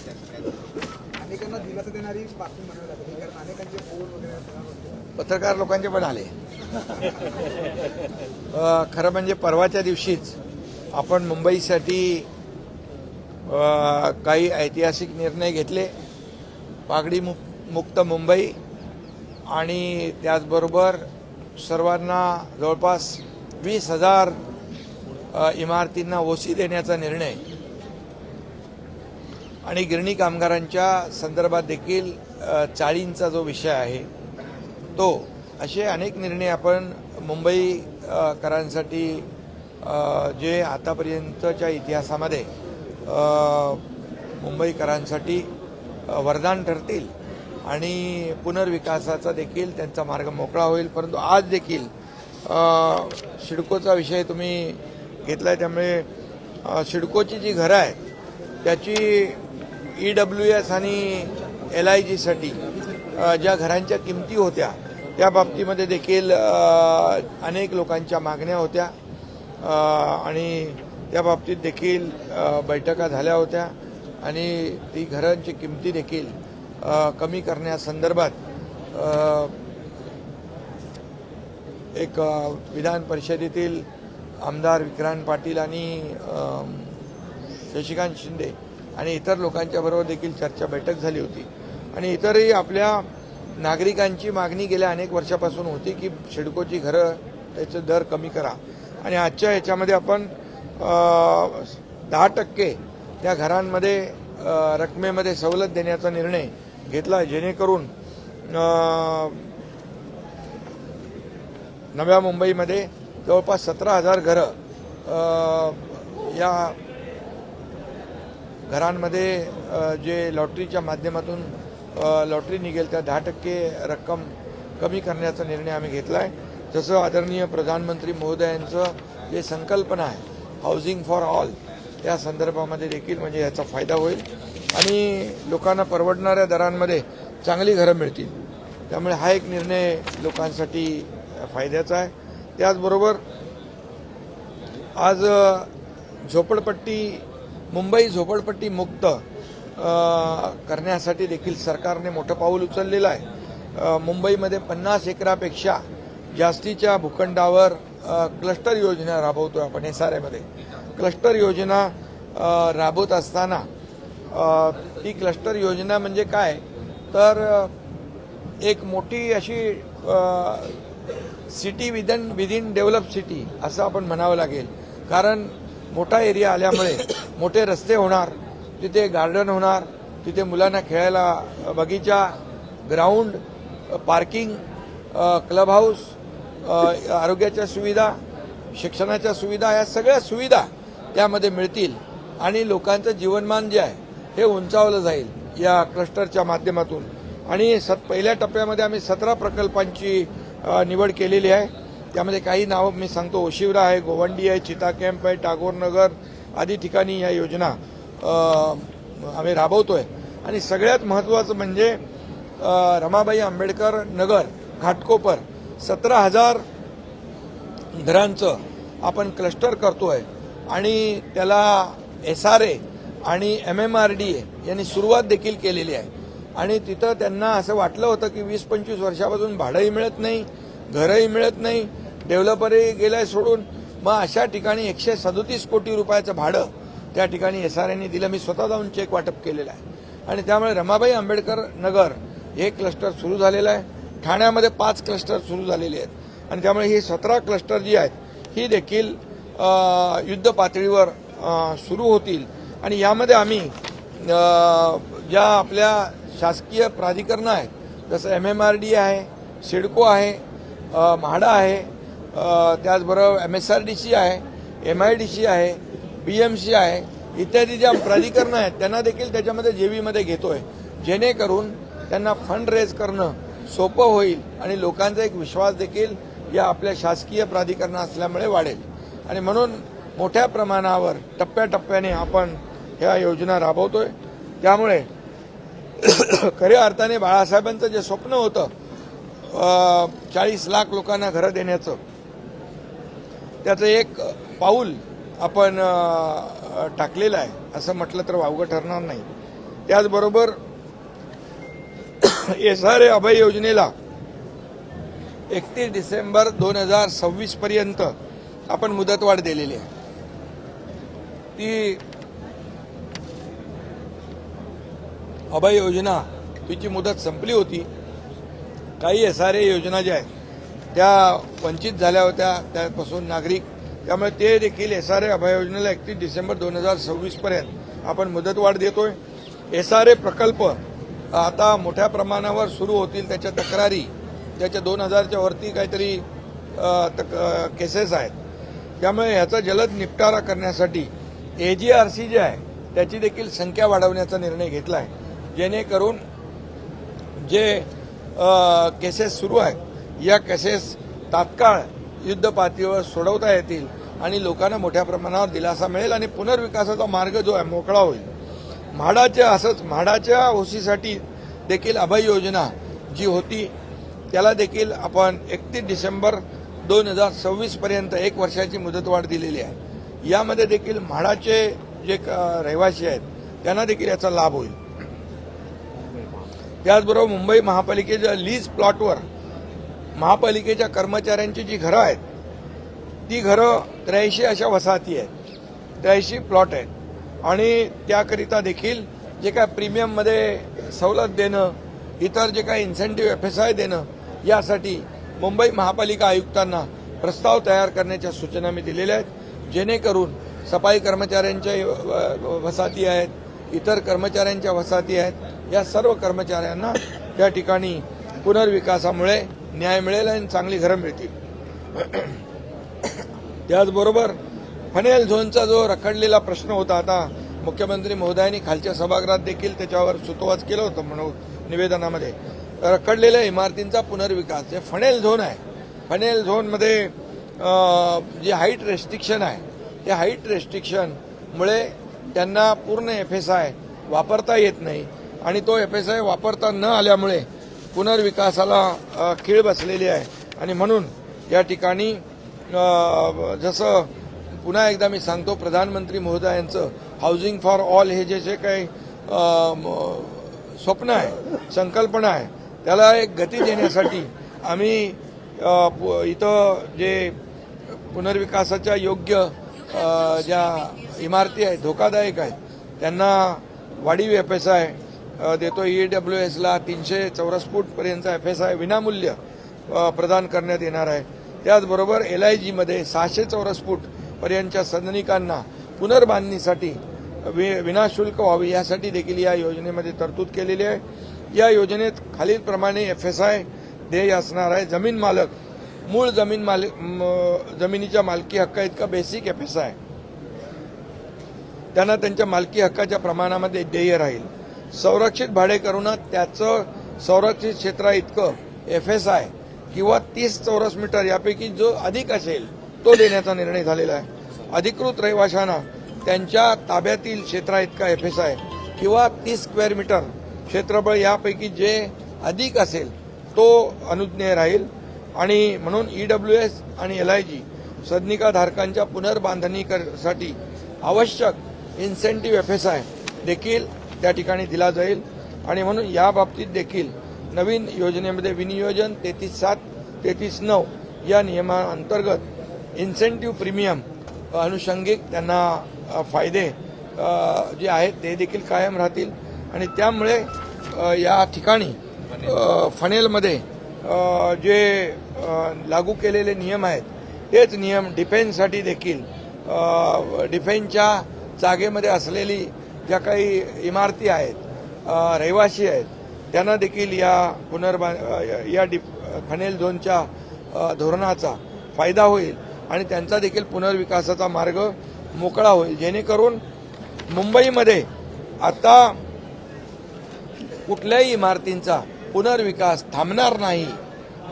अनेकांना दिलासा देणारी बातमी म्हणावी लागते, कारण अनेकांचे फोन वगैरे पत्रकार लोकांचे पण आले. खरं म्हणजे परवाच्या दिवशीच आपण मुंबईसाठी काही ऐतिहासिक निर्णय घेतले. पागडी मुक्त मुंबई आणि त्याचबरोबर सर्वांना जवळपास 20,000 इमारतींना ओसी देण्याचा निर्णय आणि गिरणी कामगारांच्या संदर्भात देखील चाळींचा जो विषय आहे तो, असे अनेक निर्णय आपण मुंबईकरांसाठी जे आतापर्यंतच्या इतिहासामध्ये मुंबईकरांसाठी वरदान ठरतील आणि पुनर्विकासाचा देखील त्यांचा मार्ग मोकळा होईल. परंतु आज देखील सिडकोचा विषय तुम्ही घेतलाय, त्यामुळे सिडकोची जी घरं आहेत त्याची EWS आणि LIGसाठी ज्या घरांच्या किमती होत्या त्या बाबतीमध्ये देखील अनेक लोकांच्या मागण्या होत्या आणि त्या बाबतीत देखील बैठका झाल्या होत्या आणि ती घरांची किमती देखील कमी करण्यासंदर्भात एक विधान परिषदेतील आमदार विक्रांत पाटील आणि शशिकांत शिंदे आणि इतर लोकांच्या बरोबर देखील चर्चा बैठक झाली होती. आणि इतरही आपल्या नागरिकांची मागणी गेल्या अनेक वर्षापासून होती की सिडकोची घरं त्याचे दर कमी करा आणि आजच्या याच्यामध्ये आपण 10% त्या घरांमध्ये रकमेमध्ये सवलत देण्याचा निर्णय घेतला, जेणेकरून नव्या मुंबईमध्ये जवळपास 17,000 घरं या घरांमध्ये जे लॉटरीच्या माध्यमातून लॉटरी निघेल त्या 10% रक्कम कमी करण्याचा निर्णय आम्ही घेतला आहे. जसं आदरणीय प्रधानमंत्री महोदयांचं जे संकल्पना आहे हाऊसिंग फॉर ऑल, त्या संदर्भामध्ये देखील म्हणजे याचा फायदा होईल आणि लोकांना परवडणाऱ्या दरांमध्ये चांगली घरं मिळतील. त्यामुळे हा एक निर्णय लोकांसाठी फायद्याचा आहे. त्याचबरोबर आज मुंबई झोपडपट्टी मुक्त करण्यासाठी देखील सरकारने मोठं पाऊल उचललेलं आहे. मुंबईमध्ये 50 एकरापेक्षा जास्तीच्या भूखंडावर क्लस्टर योजना राबवतोय आपण. SRAमध्ये क्लस्टर योजना राबवत असताना ती क्लस्टर योजना म्हणजे काय तर एक मोठी अशी सिटी विदिन डेव्हलप सिटी असं आपण म्हणावं लागेल. कारण मोठा एरिया आल्यामुळे मोठे रस्ते होणार, तिथे गार्डन होणार, तिथे मुलांना खेळायला बगीचा, ग्राउंड, पार्किंग, क्लब हाऊस, आरोग्याच्या सुविधा, शिक्षणाच्या सुविधा, या सगळ्या सुविधा त्यामध्ये मिळतील आणि लोकांचं जीवनमान जे आहे हे उंचावलं जाईल या क्लस्टरच्या माध्यमातून. आणि पहिल्या टप्प्यामध्ये आम्ही 17 प्रकल्पांची निवड केलेली आहे. त्यामध्ये काही नावं मी सांगतो, ओशिवरा आहे, गोवंडी आहे, चिता कॅम्प आहे, टागोर नगर आदी ठिकाणी या योजना आम्ही राबवतोय. आणि सगळ्यात महत्त्वाचं म्हणजे रमाबाई आंबेडकर नगर घाटकोपर 17,000 घरांचं आपण क्लस्टर करतोय आणि त्याला SRA आणि MMRDA यांनी सुरुवात देखील केलेली आहे. आणि तिथं त्यांना असं वाटलं होतं की 20-25 वर्षापासून भाडंही मिळत नाही, घरंही मिळत नाही, डेव्हलपरही गेलाय सोडून. मग अशा ठिकाणी 137 कोटी रुपयाचं भाडं त्या ठिकाणी SRAने दिलं. मी स्वतः जाऊन चेक वाटप केलेला आहे. आणि त्यामुळे रमाबाई आंबेडकर नगर हे क्लस्टर सुरू झालेलं आहे. ठाण्यामध्ये 5 क्लस्टर सुरू झालेले आहेत आणि त्यामुळे ही 17 क्लस्टर जी आहेत ही देखील युद्ध पातळीवर सुरू होतील. आणि यामध्ये आम्ही ज्या आपल्या शासकीय प्राधिकरणं आहेत जसं MMRDA आहे, सिडको आहे, म्हाडा आहे, त्याचबरोबर MSRDC आहे, MIDC आहे, BMC आहे, इत्यादी ज्या प्राधिकरणं आहेत त्यांना देखील त्याच्यामध्ये JVमध्ये घेतोय, जेणेकरून त्यांना फंड रेज करणं सोपं होईल आणि लोकांचा एक विश्वास देखील या आपल्या शासकीय प्राधिकरणं असल्यामुळे वाढेल. आणि म्हणून मोठ्या प्रमाणावर टप्प्याटप्प्याने आपण ह्या योजना राबवतोय. त्यामुळे खऱ्या अर्थाने बाळासाहेबांचं जे स्वप्न होतं 40 लाख लोकांना घरं देण्याचं, त्याचं एक पाऊल आपण टाकलेलं आहे असं म्हटलं तर वावगं ठरणार नाही. त्याचबरोबर SRA अभय योजनेला 31 डिसेंबर 2026 पर्यंत आपण मुदतवाढ दिलेली आहे. ती अभय योजना तिची मुदत संपली होती. काही SRA योजना ज्या आहेत त्या वंचित झाल्या होत्या त्यापासून नागरिक, त्यामुळे ते देखील SRA अभय योजनेला 31 डिसेंबर 2026 पर्यंत आपण मुदतवाढ देतोय. SRA प्रकल्प आता मोठ्या प्रमाणावर सुरू होतील. त्याच्या तक्रारी त्याच्या 2000च्या वरती काहीतरी केसेस आहेत. त्यामुळे ह्याचा जलद निपटारा करण्यासाठी AGRC जे आहे त्याची देखील संख्या वाढवण्याचा निर्णय घेतला आहे, जेणेकरून जे केसेस सुरू आहेत या केसेस तात्काळ युद्धपातळीवर सोडवता येतील आणि लोकांना मोठ्या प्रमाणावर दिलासा मिळेल आणि पुनर्विकासाचा मार्ग जो आहे मोकळा होईल. म्हाडाच्या ओसीसाठी देखील अभय योजना जी होती त्याला देखील आपण 31 डिसेंबर 2026 पर्यंत 1 वर्षाची मुदतवाढ दिलेली आहे. यामध्ये देखील म्हाडाचे जे रहिवासी आहेत त्यांना देखील याचा लाभ होईल. त्याचबरोबर मुंबई महापालिकेच्या लीज प्लॉटवर महापालिकेच्या कर्मचाऱ्यांची जी घरं आहेत ती घरं 83 अशा वसाहती आहेत, 83 प्लॉट आहेत आणि त्याकरिता देखील जे काय प्रीमियममध्ये सवलत देणं, इतर जे काही इन्सेंटिव्ह FSI देणं, यासाठी मुंबई महापालिका आयुक्तांना प्रस्ताव तयार करण्याच्या सूचना मी दिलेल्या आहेत, जेणेकरून सफाई कर्मचाऱ्यांच्या वसाहती आहेत, इतर कर्मचाऱ्यांच्या वसाहती आहेत, या सर्व कर्मचाऱ्यांना त्या ठिकाणी पुनर्विकासामुळे न्याय मिळेल आणि चांगली घरं मिळतील. त्याचबरोबर फनेल झोनचा जो रखडलेला प्रश्न होता, आता मुख्यमंत्री महोदयांनी खालच्या सभागृहात देखील त्याच्यावर सुतोवाच केलं होतं म्हणून निवेदनामध्ये. रखडलेल्या इमारतींचा पुनर्विकास जे फनेल झोन आहे, फनेल झोनमध्ये जे हाईट रेस्ट्रिक्शन आहे त्या हाईट रेस्ट्रिक्शनमुळे त्यांना पूर्ण FSI वापरता येत नाही आणि तो FSI वापरता न आल्यामुळे पुनर्विकासाला खीळ बसलेली आहे. आणि म्हणून या ठिकाणी जसं पुन्हा एकदा मी सांगतो, प्रधानमंत्री महोदयांचं हाऊसिंग फॉर ऑल हे जे काही स्वप्न आहे, संकल्पना आहे, त्याला एक गती देण्यासाठी आम्ही इथं जे पुनर्विकासाच्या योग्य ज्या इमारती आहेत, धोकादायक आहेत, त्यांना वाढीव FSI देतो. EWSला 300 चौरस फूटपर्यंतचा FSI विनामूल्य प्रदान करण्यात येणार आहे. त्याचबरोबर LIGमध्ये 600 चौरस फूटपर्यंतच्या सदनिकांना पुनर्बांधणीसाठी विनाशुल्क व्हावी यासाठी देखील या योजनेमध्ये तरतूद केलेली आहे. या योजनेत खालीलप्रमाणे FSI देय असणार आहे. जमीन मालक मूळ जमिनीच्या मालकी हक्का इतका बेसिक FSI त्यांना त्यांच्या मालकी हक्काच्या प्रमाणामध्ये देय राहील. संरक्षित भाडेकरूंना त्याचं संरक्षित क्षेत्रा इतकं FSI किंवा 30 चौरस मीटर यापैकी जो अधिक असेल तो देण्याचा निर्णय झालेला आहे. अधिकृत रहिवाशांना त्यांच्या ताब्यातील क्षेत्रा इतका FSI किंवा 30 स्क्वेअर मीटर क्षेत्रफळ यापैकी जे अधिक असेल तो अनुज्ञेय राहील. आणि म्हणून EWS आणि LIG सदनिकाधारकांच्या पुनर्बांधणीसाठी आवश्यक इन्सेंटिव्ह FSI देखील त्या ठिकाणी दिला जाईल. आणि म्हणून या बाबतीत देखील नवीन योजनेमध्ये विनियोजन 33/7, 33/9 या नियमांतर्गत इन्सेंटिव्ह प्रीमियम अनुषंगिक त्यांना फायदे जे आहेत ते देखील कायम राहतील. आणि त्यामुळे या ठिकाणी फनेलमध्ये जे लागू केलेले नियम आहेत तेच नियम डिफेन्ससाठी देखील डिफेन्सच्या जागेमध्ये असलेली ज्या काही इमारती आहेत, रहिवासी आहेत, त्यांना देखील या फनेल झोनच्या धोरणाचा फायदा होईल आणि त्यांचा देखील पुनर्विकासाचा मार्ग मोकळा होईल, जेणेकरून मुंबईमध्ये आता कुठल्याही इमारतींचा पुनर्विकास थांबणार नाही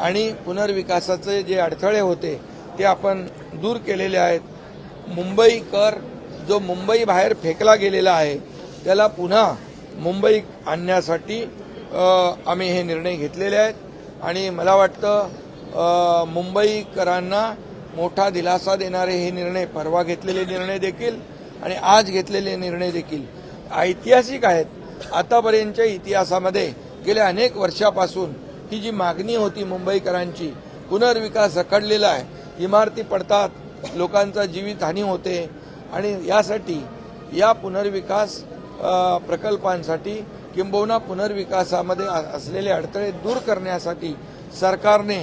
आणि पुनर्विकासाचे जे अडथळे होते ते आपण दूर केलेले आहेत. मुंबईकर जो मुंबई बाहेर फेकला गेलेला आहे त्याला पुन्हा मुंबई आणण्यासाठी आम्ही हे निर्णय घेतलेले आहेत. आणि मला वाटतं मुंबईकरांना मोठा दिलासा देणारे हे निर्णय, परवा घेतलेले निर्णय देखील आणि आज घेतलेले निर्णय देखील ऐतिहासिक आहेत. आतापर्यंतच्या इतिहासामध्ये गेल्या अनेक वर्षापासून ही जी मागणी होती मुंबईकरांची, पुनर्विकास रखडलेला आहे, इमारती पडतात, लोकांचा जीवितहानी होते आणि यासाठी या पुनर्विकास प्रकल्पांसाठी किंबहुना पुनर्विकासामध्ये असलेले अडथळे दूर करण्यासाठी सरकारने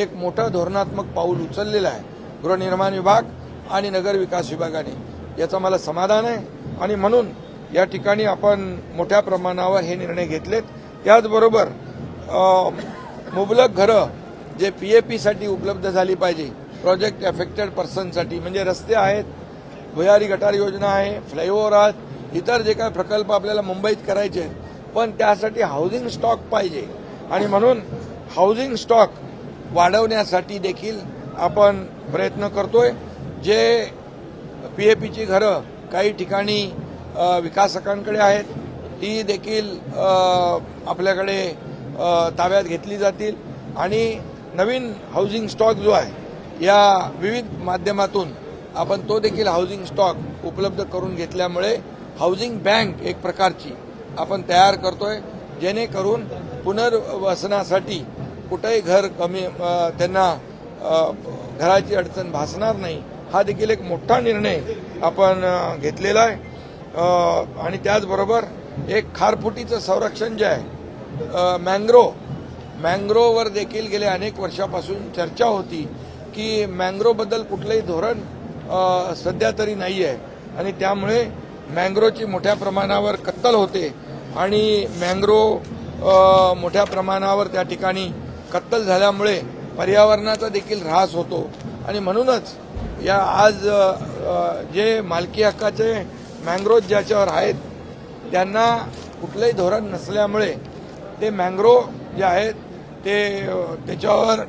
एक मोठं धोरणात्मक पाऊल उचललेलं आहे गृहनिर्माण विभाग आणि नगरविकास विभागाने. याचं मला समाधान आहे आणि म्हणून या ठिकाणी आपण मोठ्या प्रमाणावर हे निर्णय घेतलेत. त्याचबरोबर मुबलक घरं जे PAPसाठी उपलब्ध झाली पाहिजे, प्रोजेक्ट अफेक्टेड पर्सनसाठी, म्हणजे रस्ते आहेत, भुयारी गटार योजना आहे, फ्लायओव्हर आहेत, इतर जे काही प्रकल्प आपल्याला मुंबईत करायचे आहेत, पण त्यासाठी हाऊसिंग स्टॉक पाहिजे आणि म्हणून हाऊसिंग स्टॉक वाढवण्यासाठी देखील आपण प्रयत्न करतोय. जे PAPची घरं काही ठिकाणी विकासकांकडे आहेत, ती देखील आपल्याकडे ताब्यात घेतली जातील आणि नवीन हाऊसिंग स्टॉक जो आहे या विविध माध्यमातून आपण तो देखील हाऊसिंग स्टॉक उपलब्ध करून घेतल्यामुळे हाऊसिंग बँक एक प्रकारची आपण तयार करतोय, जेणेकरून पुनर्वसनासाठी कुठेही घर कमी त्यांना घराची अडचण भासणार नाही. हा देखील एक मोठा निर्णय आपण घेतलेला आहे. आणि त्याचबरोबर एक खारफुटीचं संरक्षण जे आहे, मँग्रोवर देखील गेल्या अनेक वर्षापासून चर्चा होती की मँग्रोबद्दल कुठलंही धोरण सध्या तरी नाही आहे आणि त्यामुळे मँग्रोची मोठ्या प्रमाणावर कत्तल होते आणि मँग्रो मोठ्या प्रमाणावर त्या ठिकाणी कत्तल झाल्यामुळे पर्यावरणाचा देखील ऱ्हास होतो आणि म्हणूनच या आज जे मालकी हक्काचे मँग्रोव ज्याच्यावर आहेत त्यांना कुठलंही धोरण नसल्यामुळे ते मँग्रोव जे आहेत ते त्याच्यावर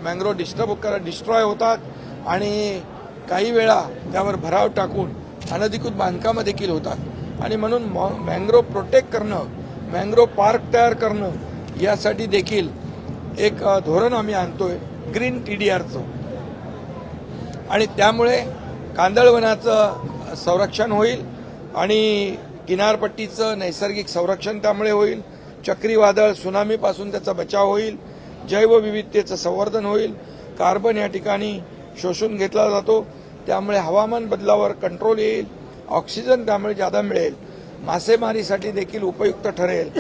मँग्रोव डिस्ट्रॉय होतात आणि काही वेळा त्यावर भराव टाकून अनधिकृत बांधकामं देखील होतात आणि म्हणून मँग्रोव प्रोटेक्ट करणं, मँग्रोव पार्क तयार करणं यासाठी देखील एक धोरण आम्ही आणतोय ग्रीन TDRचं आणि त्यामुळे कांदळवनाचं संरक्षण होईल आणि किनारपट्टीचं नैसर्गिक संरक्षण त्यामुळे होईल, चक्रीवादळ सुनामीपासून त्याचा बचाव होईल, जैवविविधतेचं संवर्धन होईल, कार्बन या ठिकाणी शोषून घेतला जातो त्यामुळे हवामान बदलावर कंट्रोल येईल, ऑक्सिजन त्यामुळे जादा मिळेल, मासेमारीसाठी देखील उपयुक्त ठरेल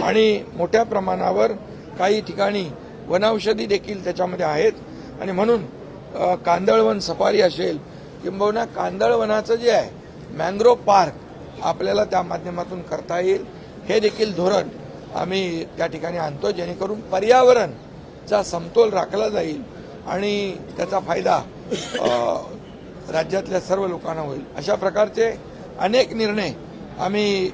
आणि मोठ्या प्रमाणावर काही ठिकाणी वनौषधी देखील त्याच्यामध्ये आहेत आणि म्हणून कांदळवन सफारी असेल किंबहुना कांदळवनाचं जे आहे मँग्रोव पार्क आपल्याला त्या माध्यमातून करता येईल. हे देखील धोरण आम्ही त्या ठिकाणी आणतो जेणेकरून पर्यावरणचा समतोल राखला जाईल आणि त्याचा फायदा राज्यातल्या सर्व लोकांना होईल. अशा प्रकारचे अनेक निर्णय आम्ही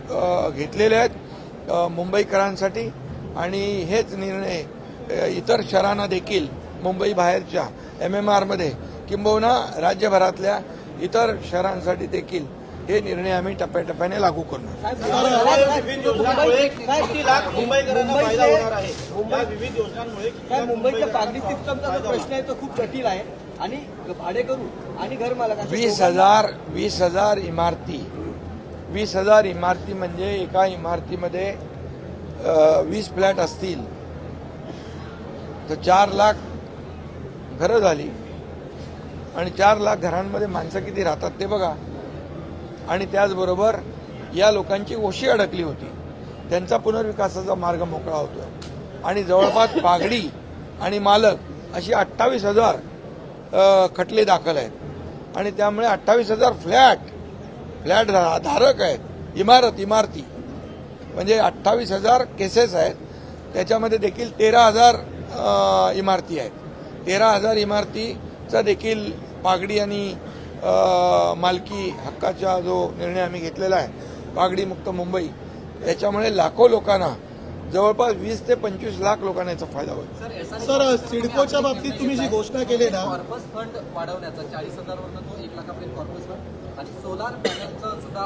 घेतलेले आहेत मुंबईकरांसाठी आणि हेच निर्णय इतर शहरांना देखील मुंबई बाहेरच्या MMRमध्ये किंबहुना राज्यभरातल्या इतर शहरांसाठी देखील हे निर्णय आम्ही टप्प्याटप्प्याने लागू करणार. मुंबईच्या पागडी सिस्टमचा जो प्रश्न आहे तो खूप जटिल आहे आणि भाडेकरू आणि घरमालक 20,000 इमारती, 20,000 इमारती म्हणजे एका इमारतीमध्ये 20 फ्लॅट असतील तर 4 लाख घरं झाली आणि 4 लाख घरांमध्ये माणसं किती राहतात ते बघा. आणि त्याचबरोबर या लोकांची ओशी अडकली होती, त्यांचा पुनर्विकासाचा मार्ग मोकळा होतोय आणि जवळपास पागडी आणि मालक अशी 28,000 खटले दाखल आहेत आणि त्यामुळे 28,000 फ्लॅट धारक आहेत, इमारती म्हणजे 28,000 केसेस आहेत. त्याच्यामध्ये देखील 13,000 इमारती आहेत. 13,000 इमारतीचा देखील पागडी आणि मालकी हक्काचा जो निर्णय आम्ही घेतलेला आहे पागडी मुक्त मुंबई, त्याच्यामुळे लाखो लोकांना, जवळपास 20 ते 25 लाख लोकांना याचा फायदा होईल. सर, सिडकोच्या बाबतीत तुम्ही जी घोषणा केली ना, कॉर्पस फंड वाढवण्याचा 40,000 वरून तो 1 लाखापर्यंत कॉर्पस फंड आणि सोलार पॅनलचा सुद्धा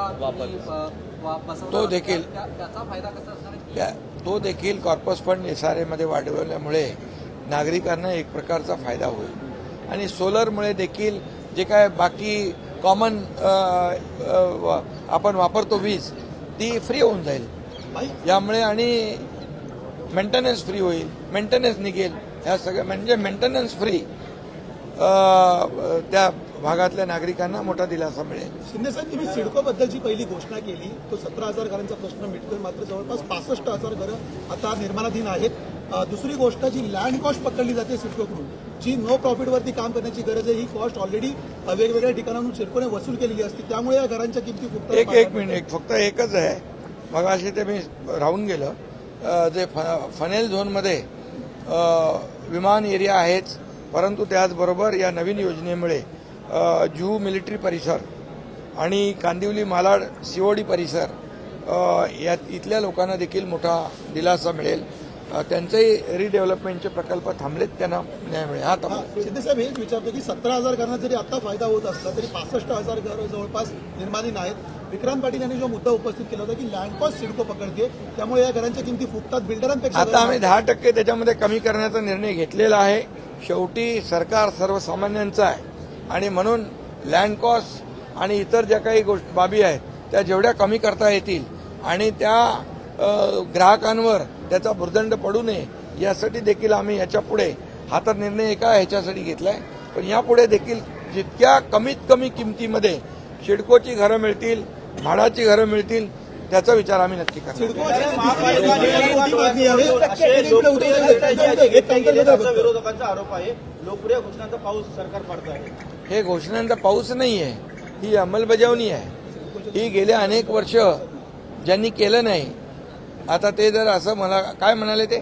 तो देखील त्याचा फायदा कसा असणार? तो देखील कॉर्पस फंड SRA मध्ये वाढवल्यामुळे नागरिकांना एक प्रकारचा फायदा होईल आणि सोलरमुळे देखील जे काय बाकी कॉमन आपण वापरतो वीज ती फ्री होऊन जाईल यामुळे आणि मेंटेनन्स फ्री होईल, मेंटेनन्स निघेल, ह्या सगळ्या म्हणजे मेंटेनन्स फ्री त्या भागातल्या नागरिकांना मोठा दिलासा मिळेल. शिंदे साहेब, तुम्ही सिडको बद्दलची पहिली घोषणा केली तो 17,000 घरांचा प्रश्न मिटतोय, मात्र जवळपास 65,000 घरं आता निर्माणाधीन आहेत. दुसरी गोष्ट जी लँड कॉस्ट पकडली जाते सिडकोकडून, जी नो प्रॉफिटवरती काम करण्याची गरज आहे, ही कॉस्ट ऑलरेडी वेगवेगळ्या ठिकाणाहून सिडकोने वसूल केलेली असते, त्यामुळे या घरांच्या किमती खूप एक मिनिट फक्त एकच आहे. मग अशी ते मी राहून गेलं जे फनेल झोनमध्ये विमान एरिया आहेच, परंतु त्याचबरोबर या नवीन योजनेमुळे जुहू मिलिटरी परिसर आणि कांदिवली मालाड सीओडी परिसर या इथल्या लोकांना देखील मोठा दिलासा मिळेल. त्यांचेही रिडेव्हलपमेंटचे प्रकल्प थांबलेत, त्यांना न्याय मिळेल. हा शिंदे साहेब हेच विचारतो की 17,000 घरांना जरी आता फायदा होत असला तरी 65,000 घरं जवळपास निर्माणीन आहेत. विक्रांत पाटील यांनी जो मुद्दा उपस्थित केला होता की लँड कॉस्ट सिडको पकडते, त्यामुळे या घरांच्या किमती फुटतात बिल्डरांपेक्षा. आता आम्ही 10% त्याच्यामध्ये कमी करण्याचा निर्णय घेतलेला आहे. शेवटी सरकार सर्वसामान्यांचं आहे आणि म्हणून लँड कॉस्ट आणि इतर ज्या काही बाबी आहेत त्या जेवढ्या कमी करता येतील आणि त्या ग्राहकांवर त्याचा भुर्दंड पडू नये यासाठी देखील आम्ही याच्या पुढे हा तर निर्णय एका ह्याच्यासाठी घेतलाय, पण यापुढे देखील जितक्या कमीत कमी किमतीमध्ये सिडकोची घरं मिळतील, भाडाची घरं मिळतील त्याचा विचार आम्ही नक्की करणार. विरोधकांचा आरोप आहे लोकप्रिय घोषणांचा पाऊस सरकार पाडत आहे. हे घोषणांचा पाऊस नाही आहे, ही अंमलबजावणी आहे. ही गेल्या अनेक वर्ष ज्यांनी केलं नाही, आता ते जर असं मला काय म्हणाले ते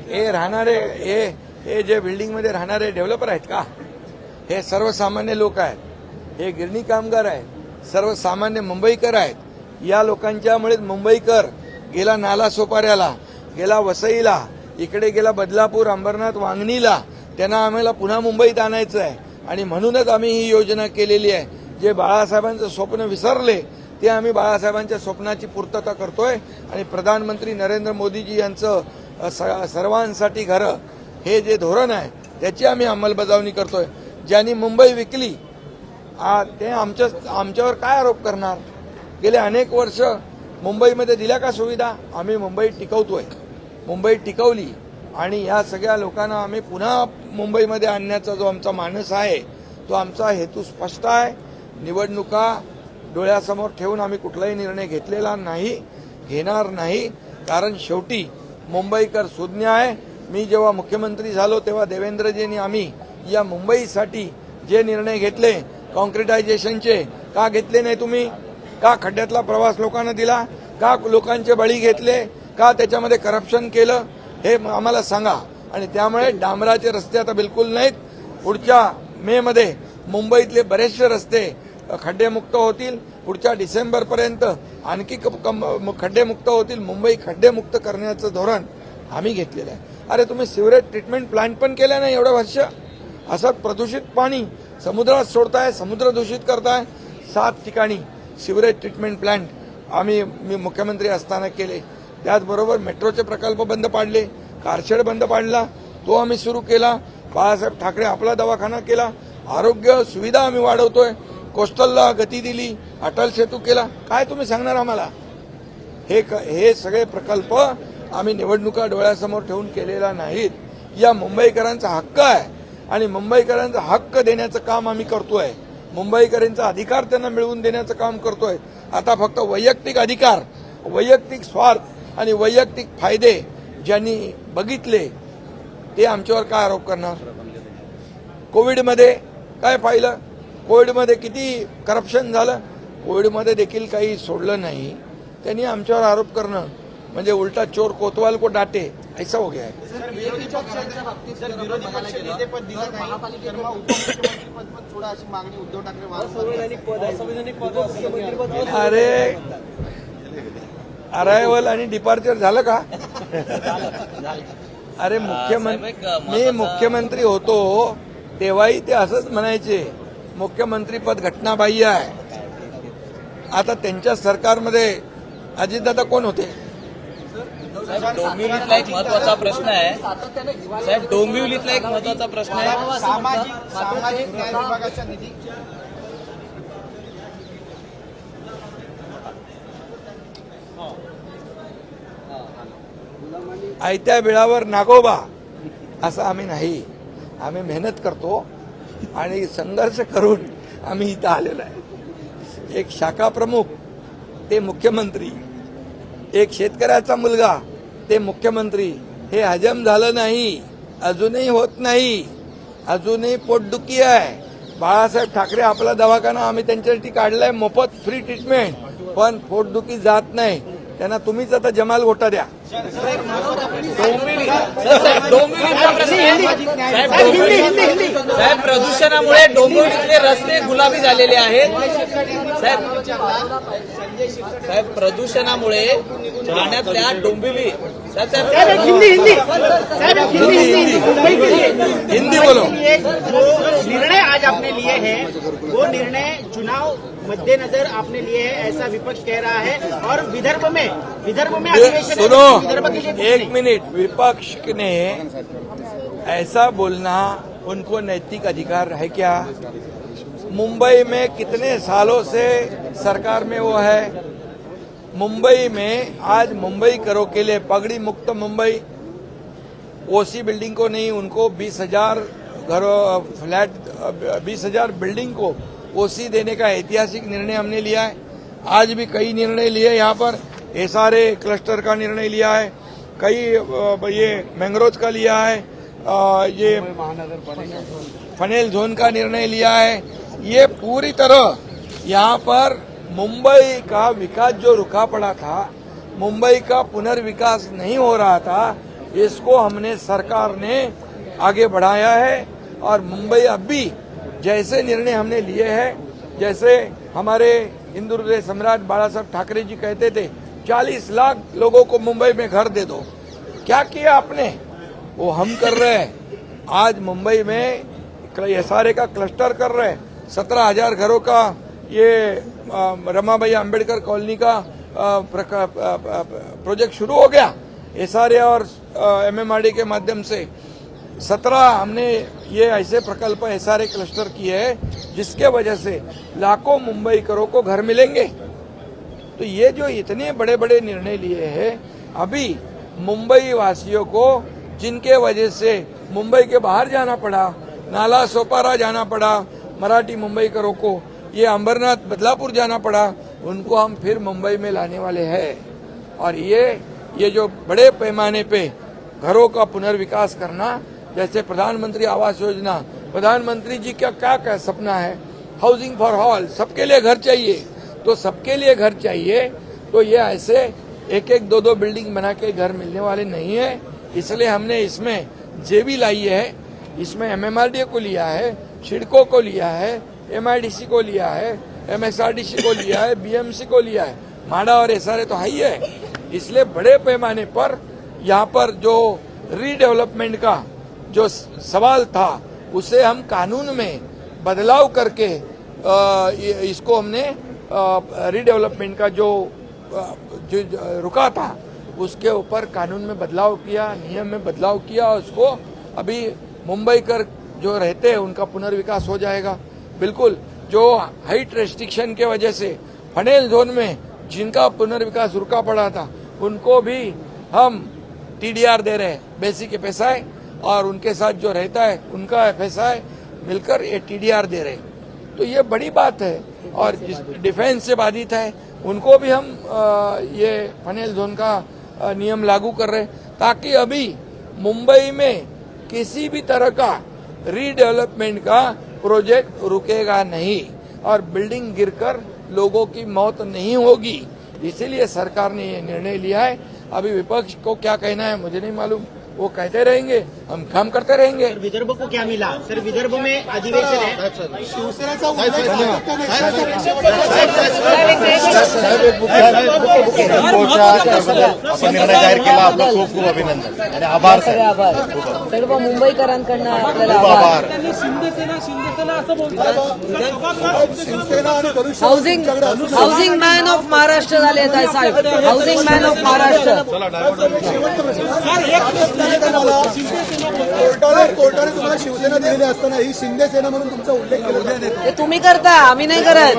हे राहणारे हे जे बिल्डिंगमध्ये राहणारे डेव्हलपर आहेत का, हे सर्वसामान्य लोक आहेत, हे गिरणी कामगार आहेत, सर्वसामान्य मुंबईकर आहेत. या लोकांच्यामुळेच मुंबईकर गेला नाला सोपाऱ्याला, गेला वसईला, इकडे गेला बदलापूर, अंबरनाथ, वांगणीला, त्यांना आम्हाला पुन्हा मुंबईत आणायचं आहे आणि म्हणूनच आम्ही ही योजना केलेली आहे. जे बाळासाहेबांचं स्वप्न विसरले ते आम्ही बाळासाहेबांच्या स्वप्नाची पूर्तता करतोय आणि प्रधानमंत्री नरेंद्र मोदीजी यांचं सर्वांसाठी घरं हे जे धोरण आहे त्याची आम्ही अंमलबजावणी करतोय. ज्यांनी मुंबई विकली ते आमच्यावर काय आरोप करणार. गेले अनेक वर्ष मुंबईमध्ये दिल्या का सुविधा, आम्ही मुंबई टिकवतोय, मुंबई टिकवली आणि या सगळ्या लोकांना आम्ही पुन्हा मुंबईमध्ये आणण्याचा जो आमचा मानस आहे तो आमचा हेतू स्पष्ट आहे. निवडणुका डोळ्यासमोर ठेवून आम्ही कुठलाही निर्णय घेतलेला नाही, घेणार नाही, कारण शेवटी मुंबईकर सुज्ञ आहे. मी जेव्हा मुख्यमंत्री झालो तेव्हा देवेंद्रजींनी आम्ही या मुंबईसाठी जे निर्णय घेतले कॉन्क्रिटायझेशनचे, का घेतले नाही तुम्ही, का खड्ड्यातला प्रवास लोकांना दिला, का लोकांचे बळी घेतले, का त्याच्यामध्ये करप्शन केलं, हे आम्हाला सांगा. आणि त्यामुळे डांबराचे रस्ते आता बिलकुल नाहीत. पुढच्या मे मध्ये मुंबईतले बरेचसे रस्ते खड्डेमुक्त होतील. पुढच्या डिसेंबरपर्यंत आणखी खड्डेमुक्त होतील. मुंबई खड्डेमुक्त करण्याचं धोरण आम्ही घेतलेलं आहे. अरे तुम्ही सिवरेज ट्रीटमेंट प्लांट पण केलं नाही एवढं वर्ष. असं प्रदूषित पाणी समुद्रात सोडताय, समुद्र दूषित करताय. 7 ठिकाणी सिवरेज ट्रीटमेंट प्लांट मी मुख्यमंत्री असताना केले. त्याचबरोबर मेट्रोचे प्रकल्प बंद पाडले, कारशेड बंद पाडला, तो आम्ही सुरू केला. बाळासाहेब ठाकरे आपला दवाखाना केला. आरोग्य सुविधा आम्ही वाढवतोय. कोस्टलला गती दिली, अटल सेतू केला. काय तुम्ही सांगणार आम्हाला. हे सगळे प्रकल्प आम्ही निवडणुका डोळ्यासमोर ठेवून केलेला नाहीत. या मुंबईकरांचा हक्क आहे आणि मुंबईकरांचा हक्क देण्याचं काम आम्ही करतोय. मुंबईकरांचा अधिकार त्यांना मिळवून देण्याचं काम करतोय. आता फक्त वैयक्तिक अधिकार, वैयक्तिक स्वार्थ आणि वैयक्तिक फायदे ज्यांनी बघितले ते आमच्यावर काय आरोप करणार. कोविडमध्ये काय पाहिलं, कोविडमध्ये किती करप्शन झालं, कोविडमध्ये देखील काही सोडलं नाही. त्यांनी आमच्यावर आरोप करणं म्हणजे उलटा चोर कोतवाल को डाटे ऐसा हो गया है. अरे अरायवल आणि डिपार्चर झालं का. अरे मी मुख्यमंत्री होतो तेव्हाही ते असंच म्हणायचे मुख्यमंत्रीपद घटनाबाह्य आहे. आता त्यांच्या सरकारमध्ये अजितदादा कोण होते. डोंबिवलीतला एक महत्वाचा प्रश्न आहे सातत्याने हिवाळी साहेब, डोंबिवलीतला एक महत्वाचा प्रश्न आहे. सामाजिक न्याय विभागाचा निधी आयत्या वेळावर नागोबा असं आम्ही नाही. आम्ही मेहनत करतो आणि संघर्ष करून आम्ही इथं आलेलो आहे. एक शाखा प्रमुख ते मुख्यमंत्री, एक शेतकऱ्याचा मुलगा ते मुख्यमंत्री, हे हजम झालं नाही, अजूनही होत नाही, अजूनही पोटदुखी आहे. बाळासाहेब ठाकरे आपला दवाखाना आम्ही त्यांच्यासाठी काढलाय, मोफत फ्री ट्रीटमेंट, पण पोटदुखी जात नाही. त्यांना तुम्हीच आता जमाल गोटा द्या. साहेब, प्रदूषणामुळे डोंबिवलीतले रस्ते गुलाबी झालेले आहेत. साहेब, प्रदूषणामुळे ठाण्यातल्या डोंबिवली हिंदी बोलो. जो निर्णय आज आपने लिए हैं वो निर्णय चुनाव मद्देनजर आपने लिए है, ऐसा विपक्ष कह रहा है. और विदर्भ में अधिवेशन है, सुनो विदर्भ के लिए कुछ एक नहीं. मिनट. विपक्ष ने ऐसा बोलना उनको नैतिक अधिकार है क्या? मुंबई में कितने सालों से सरकार में वो है. मुंबई में आज मुंबई करो के लिए पगड़ी मुक्त मुंबई, ओसी बिल्डिंग को नहीं, उनको 20,000 घरों फ्लैट 20,000 बिल्डिंग को ओसी देने का ऐतिहासिक निर्णय हमने लिया है. आज भी कई निर्णय लिए. यहाँ पर एसआरए क्लस्टर का निर्णय लिया है, कई ये मैंग्रोव का लिया है, ये फनेल जोन का निर्णय लिया है. ये पूरी तरह यहाँ पर मुंबई का विकास जो रुका पड़ा था, मुंबई का पुनर्विकास नहीं हो रहा था, इसको हमने सरकार ने आगे बढ़ाया है. और मुंबई अब भी जैसे निर्णय हमने लिए हैं, जैसे हमारे हिंदू हृदय सम्राट बाला साहब ठाकरे जी कहते थे 40 लाख लोगों को मुंबई में घर दे दो. क्या किया आपने? वो हम कर रहे हैं. आज मुंबई में एसआरए का क्लस्टर कर रहे हैं. 17,000 घरों का ये रमाबाई अंबेडकर कॉलोनी का प्रोजेक्ट शुरू हो गया. एसआरए और एमएमआरडी के माध्यम से 17 हमने ये ऐसे प्रकल्प एसआरए क्लस्टर किए हैं जिसके वजह से लाखों मुंबईकरों को घर मिलेंगे. तो ये जो इतने बड़े बड़े निर्णय लिए हैं, अभी मुंबई वासियों को जिनके वजह से मुंबई के बाहर जाना पड़ा, नाला सोपारा जाना पड़ा, मराठी मुंबईकरों को ये अंबरनाथ बदलापुर जाना पड़ा, उनको हम फिर मुंबई में लाने वाले हैं. और ये जो बड़े पैमाने पे घरों का पुनर्विकास करना, जैसे प्रधानमंत्री आवास योजना, प्रधानमंत्री जी का क्या सपना है, हाउसिंग फॉर ऑल, सबके लिए घर चाहिए. तो सबके लिए घर चाहिए, तो ये ऐसे एक एक दो बिल्डिंग बना के घर मिलने वाले नहीं है. इसलिए हमने इसमें जेबी लाई है, इसमें एमएमआरडी को लिया है, सिडको को लिया है, एमआईडीसी को लिया है, एमएसआरडीसी को लिया है, बीएमसी को लिया है, माडा और एसआरए तो है ही है. इसलिए बड़े पैमाने पर यहाँ पर जो रीडेवलपमेंट का जो सवाल था, उसे हम कानून में बदलाव करके इसको हमने रीडेवलपमेंट का जो रुका था, उसके ऊपर कानून में बदलाव किया, नियम में बदलाव किया. उसको अभी मुंबई कर जो रहते हैं उनका पुनर्विकास हो जाएगा. बिल्कुल जो हाइट रेस्ट्रिक्शन के वजह से फनेल जोन में जिनका पुनर्विकास रुका पड़ा था, उनको भी हम टीडीआर दे रहे हैं, बेसिक एफएसआई, और उनके साथ जो रहता है उनका एफएसआई मिलकर ये टीडीआर दे रहे हैं. तो ये बड़ी बात है. और जिस डिफेंस से बाधित है उनको भी हम ये फनेल जोन का नियम लागू कर रहे हैं, ताकि अभी मुंबई में किसी भी तरह का रीडेवलपमेंट का प्रोजेक्ट रुकेगा नहीं और बिल्डिंग गिरकर लोगों की मौत नहीं होगी. इसीलिए सरकार ने ये निर्णय लिया है. अभी विपक्ष को क्या कहना है मुझे नहीं मालूम, वो कहते रहेंगे. हम काम करते रहेंगे. विदर्भ को क्या मिला सर? विदर्भ में अधिवेशन है. शिवसेनेचा उल्लेख सातत्याने आपण निर्णय जाहीर केला. आपलं खूप खूप अभिनंदन आणि आभार सगळे आभार सर्व मुंबईकरांकडनं आपल्याला खूप आभार. आभार. शिवसेना आणि धनुष्य हाऊसिंग मॅन ऑफ महाराष्ट्र झाले आहेत साहेब. Housing man of Maharashtra. कोर्टाने तुम्हाला शिवसेना दिलेली असताना ही शिंदे सेना म्हणून तुमचा उल्लेख केला. ते तुम्ही करता, आम्ही नाही करत.